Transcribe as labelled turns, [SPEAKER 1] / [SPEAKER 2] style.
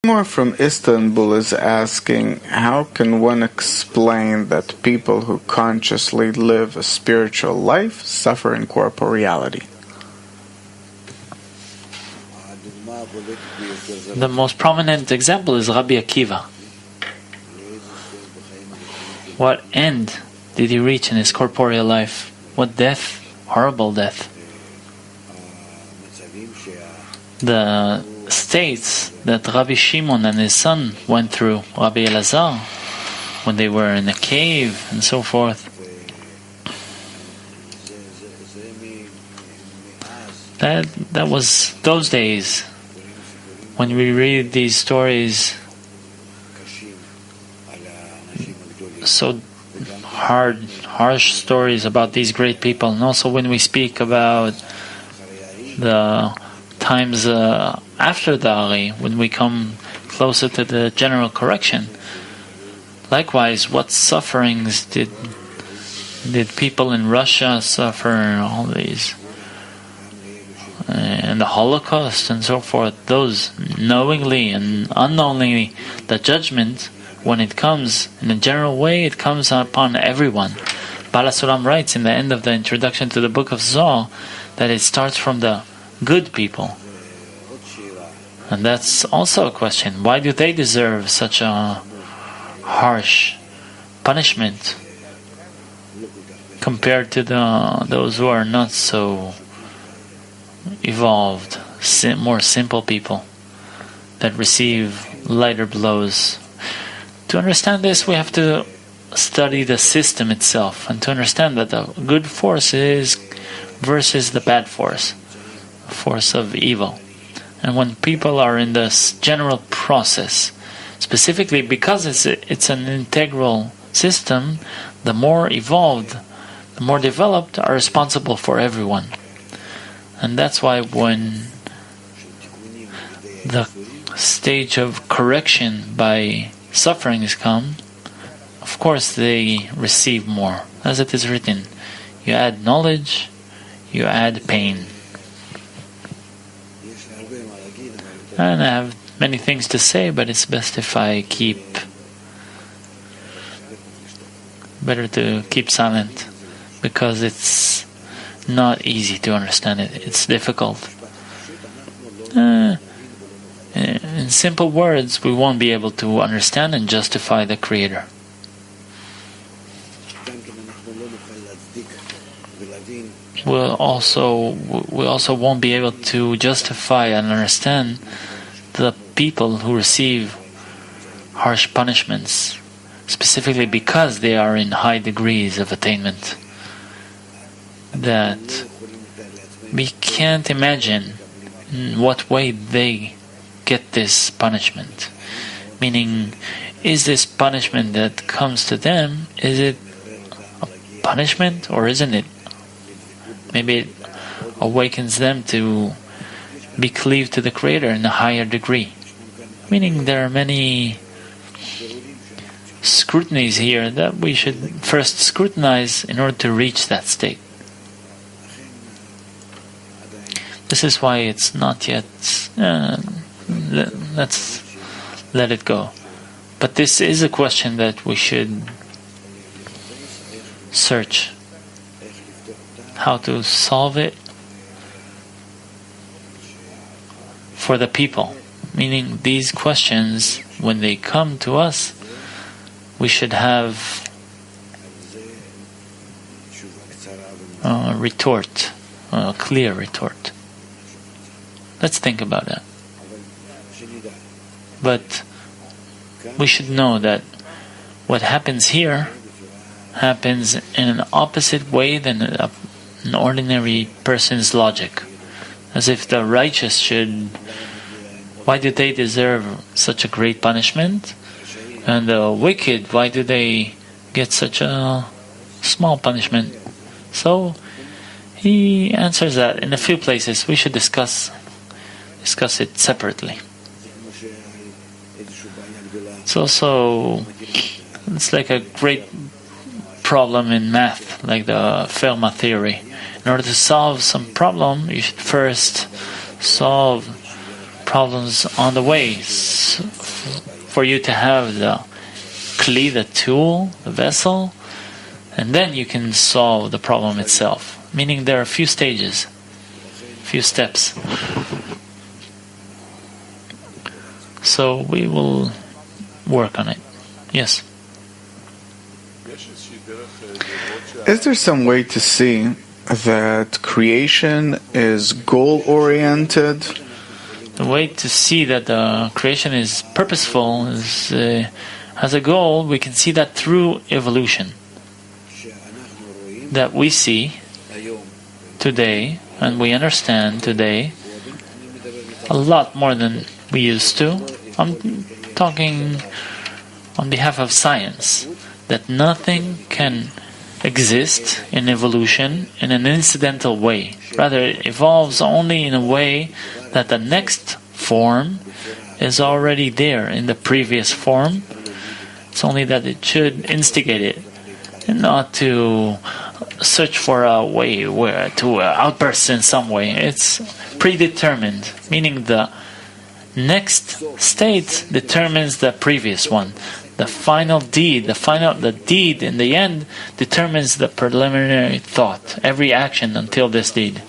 [SPEAKER 1] More from Istanbul is asking, how can one explain that people who consciously live a spiritual life suffer in corporeality?
[SPEAKER 2] The most prominent example is Rabbi Akiva. What end did he reach in his corporeal life? What death? Horrible death. The states that Rabbi Shimon and his son went through, Rabbi Elazar, when they were in a cave and so forth. That was those days. When we read these stories, so harsh stories about these great people, and also when we speak about the times after the Ari, when we come closer to the general correction. Likewise, what sufferings did people in Russia suffer? All these, and the Holocaust and so forth. Those knowingly and unknowingly, the judgment, when it comes in a general way, it comes upon everyone. Baal HaSulam writes in the end of the introduction to the book of Zohar that it starts from the good people. And that's also a question. Why do they deserve such a harsh punishment compared to those who are not so evolved, more simple people that receive lighter blows? To understand this, we have to study the system itself and to understand that the good force is versus the bad force, the force of evil. And when people are in this general process, specifically because it's an integral system, the more evolved, the more developed are responsible for everyone. And that's why when the stage of correction by sufferings come, of course they receive more. As it is written, you add knowledge, you add pain. And I have many things to say, but it's best if I better to keep silent, because it's not easy to understand it. It's difficult. In simple words, we won't be able to understand and justify the Creator. We also won't be able to justify and understand the people who receive harsh punishments, specifically because they are in high degrees of attainment. That we can't imagine in what way they get this punishment. Meaning, is this punishment that comes to them, is it a punishment or isn't it? Maybe it awakens them to be cleaved to the Creator in a higher degree. Meaning there are many scrutinies here that we should first scrutinize in order to reach that state. This is why it's not yet, let's let it go. But this is a question that we should search how to solve it for the people. Meaning these questions, when they come to us, we should have a retort, a clear retort. Let's think about that. But we should know that what happens here happens in an opposite way than an ordinary person's logic. As if the righteous should... Why do they deserve such a great punishment? And the wicked, why do they get such a small punishment? So he answers that in a few places. We should discuss it separately. It's like a great problem in math, like the Fermat theory. In order to solve some problem, you should first solve problems on the way for you to have the kli, the tool, the vessel, and then you can solve the problem itself. Meaning there are a few stages, few steps. So we will work on it. Yes.
[SPEAKER 1] Is there some way to see that creation is goal-oriented?
[SPEAKER 2] The way to see that the creation is purposeful, has a goal, we can see that through evolution. That we see today, and we understand today, a lot more than we used to. I'm talking on behalf of science, that nothing can exist in evolution in an incidental way. Rather, it evolves only in a way that the next form is already there in the previous form. It's only that it should instigate it, and not to search for a way where to outburst in some way. It's predetermined, meaning the next state determines the previous one. The final deed, the deed in the end determines the preliminary thought, every action until this deed.